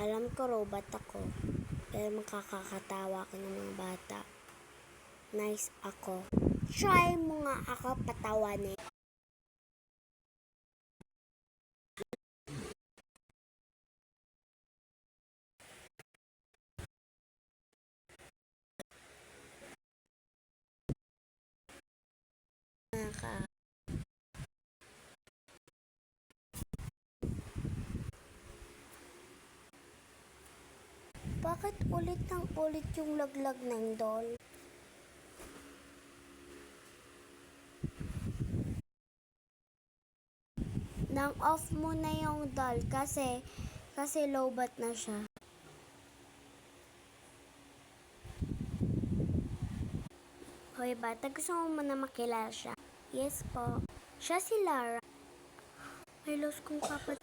Alam ko robot ako, pero makakakatawa ka ng mga bata. Nice ako. Try mo nga ako patawanin. Bakit ulit ng ulit yung laglag ng doll? Nang off mo na yung doll kasi lowbat na siya. Hoy bata, gusto mo na makilala siya? Yes po. Siya si Lara. May lost kong kapatid.